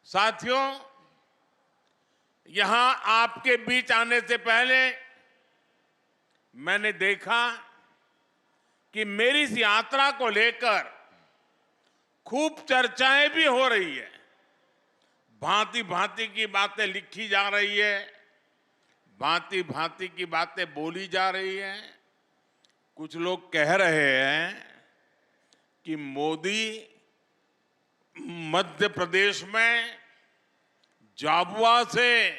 साथियों, यहां आपके बीच आने से पहले मैंने देखा कि मेरी इस यात्रा को लेकर खूब चर्चाएं भी हो रही है। भांति भांति की बातें लिखी जा रही है, भांति भांति की बातें बोली जा रही हैं। कुछ लोग कह रहे हैं कि मोदी मध्य प्रदेश में झाबुआ से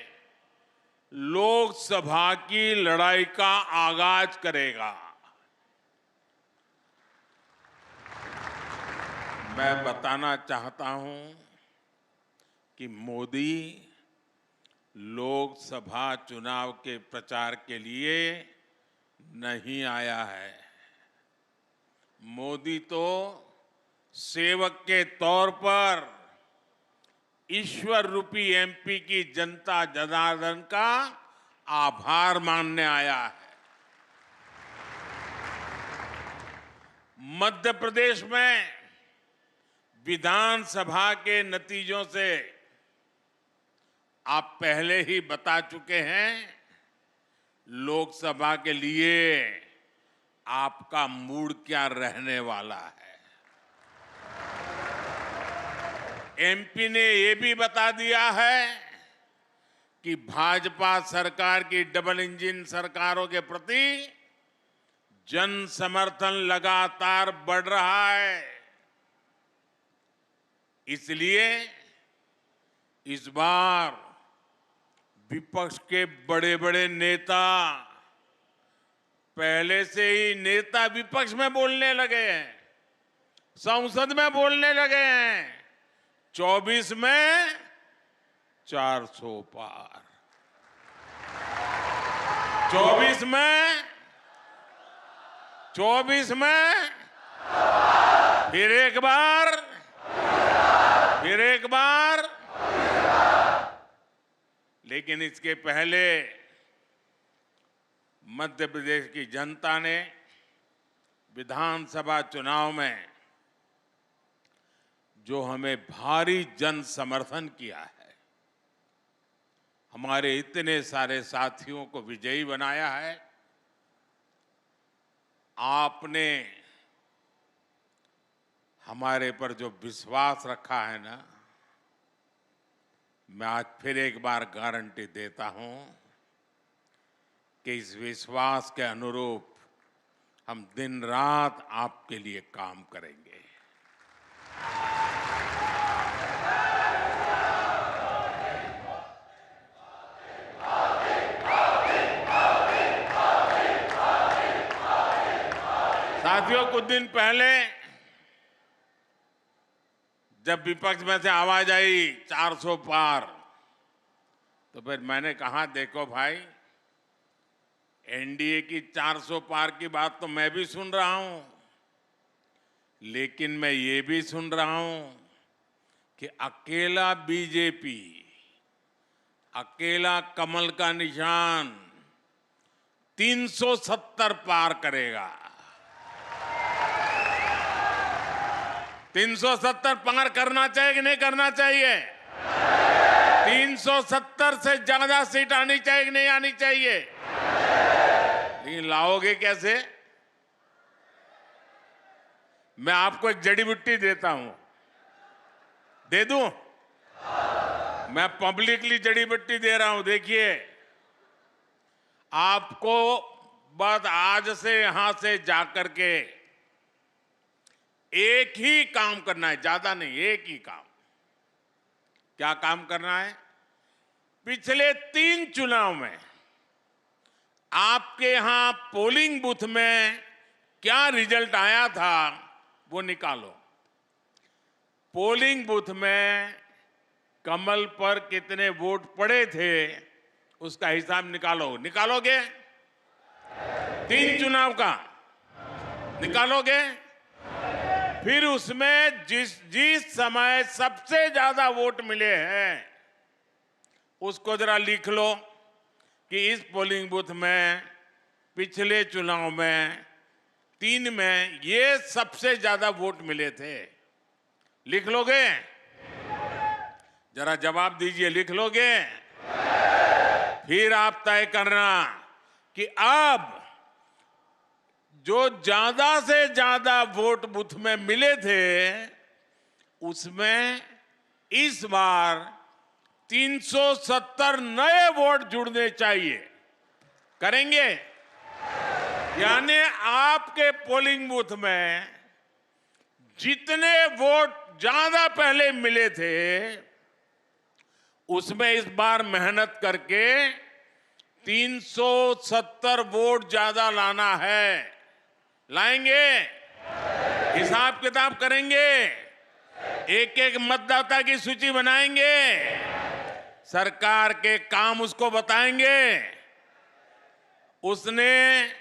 लोकसभा की लड़ाई का आगाज करेगा। मैं बताना चाहता हूं कि मोदी लोकसभा चुनाव के प्रचार के लिए नहीं आया है। मोदी तो सेवक के तौर पर ईश्वर रूपी एमपी की जनता जनार्दन का आभार मानने आया है। मध्य प्रदेश में विधानसभा के नतीजों से आप पहले ही बता चुके हैं, लोकसभा के लिए आपका मूड क्या रहने वाला है। एमपी ने ये भी बता दिया है कि भाजपा सरकार की डबल इंजन सरकारों के प्रति जन समर्थन लगातार बढ़ रहा है। इसलिए इस बार विपक्ष के बड़े बड़े नेता, पहले से ही नेता विपक्ष में बोलने लगे हैं, संसद में बोलने लगे हैं। 24 में 400 पार, 24 में फिर एक बार। लेकिन इसके पहले मध्य प्रदेश की जनता ने विधानसभा चुनाव में जो हमें भारी जन समर्थन किया है, हमारे इतने सारे साथियों को विजयी बनाया है। आपने हमारे पर जो विश्वास रखा है ना, मैं आज फिर एक बार गारंटी देता हूं कि इस विश्वास के अनुरूप हम दिन रात आपके लिए काम करेंगे। साथियों, कुछ दिन पहले जब विपक्ष में से आवाज आई 400 पार, तो फिर मैंने कहा, देखो भाई, एनडीए की 400 पार की बात तो मैं भी सुन रहा हूं, लेकिन मैं ये भी सुन रहा हूं कि अकेला बीजेपी, अकेला कमल का निशान 370 पार करेगा। 370 पार करना चाहिए कि नहीं करना चाहिए? 370 से ज्यादा सीट आनी चाहिए कि नहीं आनी चाहिए? लेकिन लाओगे कैसे? मैं आपको एक जड़ी बूटी देता हूं, दे दूं? मैं पब्लिकली जड़ी बूटी दे रहा हूं। देखिए, आपको बस आज से यहां से जाकर के एक ही काम करना है, ज्यादा नहीं, एक ही काम। क्या काम करना है? पिछले 3 चुनाव में आपके यहां पोलिंग बूथ में क्या रिजल्ट आया था, वो निकालो। पोलिंग बूथ में कमल पर कितने वोट पड़े थे, उसका हिसाब निकालो। निकालोगे? 3 चुनाव का निकालोगे? फिर उसमें जिस समय सबसे ज्यादा वोट मिले हैं, उसको जरा लिख लो कि इस पोलिंग बूथ में पिछले चुनाव में 3 में ये सबसे ज्यादा वोट मिले थे। लिख लोगे? जरा जवाब दीजिए, लिख लोगे? फिर आप तय करना कि अब जो ज्यादा से ज्यादा वोट बूथ में मिले थे उसमें इस बार 370 नए वोट जुड़ने चाहिए। करेंगे? यानी आपके पोलिंग बूथ में जितने वोट ज्यादा पहले मिले थे उसमें इस बार मेहनत करके 370 वोट ज्यादा लाना है। लाएंगे? हिसाब किताब करेंगे? एक एक मतदाता की सूची बनाएंगे, सरकार के काम उसको बताएंगे, उसने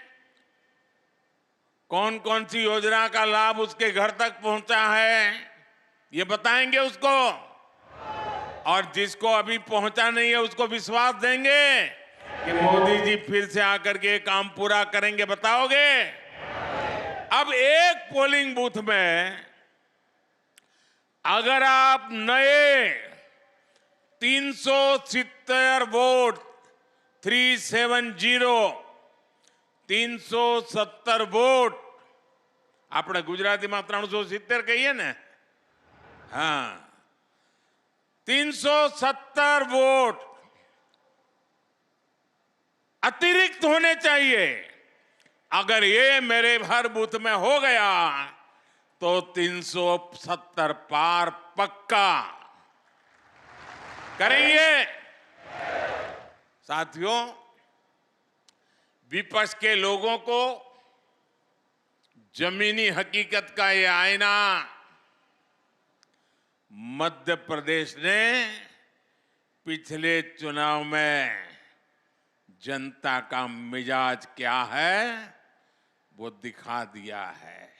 कौन कौन सी योजना का लाभ उसके घर तक पहुंचा है ये बताएंगे उसको, और जिसको अभी पहुंचा नहीं है उसको विश्वास देंगे कि मोदी जी फिर से आकर के काम पूरा करेंगे। बताओगे? अब एक पोलिंग बूथ में अगर आप नए 370 वोट 370 वोट આપણે ગુજરાતીમાં 370 કહીએ ને, हाँ 370 वोट अतिरिक्त होने चाहिए। अगर ये मेरे हर बूथ में हो गया तो 370 पार पक्का करेंगे। साथियों, विपक्ष के लोगों को जमीनी हकीकत का ये आईना मध्य प्रदेश ने पिछले चुनाव में जनता का मिजाज क्या है वो दिखा दिया है।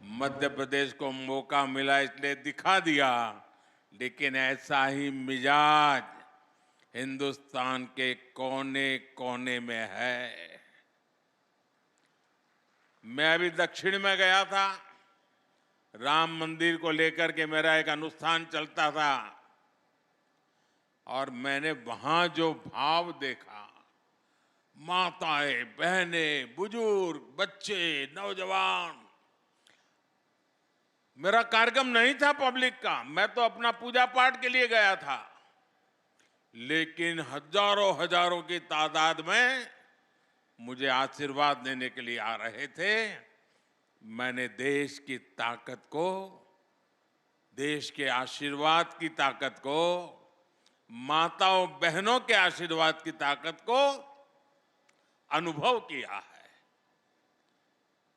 मध्य प्रदेश को मौका मिला इसलिए दिखा दिया, लेकिन ऐसा ही मिजाज हिंदुस्तान के कोने कोने में है। मैं अभी दक्षिण में गया था, राम मंदिर को लेकर के मेरा एक अनुष्ठान चलता था और मैंने वहां जो भाव देखा, माताएं, बहनें, बुजुर्ग, बच्चे, नौजवान। मेरा कार्यक्रम नहीं था पब्लिक का, मैं तो अपना पूजा पाठ के लिए गया था, लेकिन हजारों हजारों की तादाद में मुझे आशीर्वाद देने के लिए आ रहे थे। मैंने देश की ताकत को, देश के आशीर्वाद की ताकत को, माताओं बहनों के आशीर्वाद की ताकत को अनुभव किया है।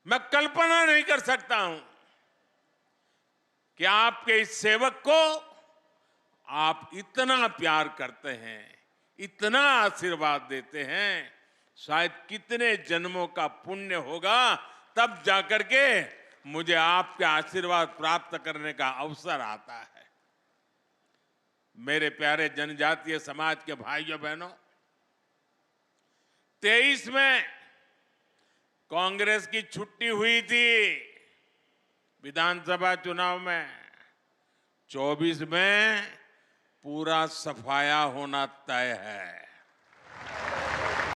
मैं कल्पना नहीं कर सकता हूं कि आपके इस सेवक को आप इतना प्यार करते हैं, इतना आशीर्वाद देते हैं। शायद कितने जन्मों का पुण्य होगा तब जाकर के मुझे आपके आशीर्वाद प्राप्त करने का अवसर आता है। मेरे प्यारे जनजातीय समाज के भाइयों बहनों, 23 में कांग्रेस की छुट्टी हुई थी विधानसभा चुनाव में, 24 में पूरा सफाया होना तय है।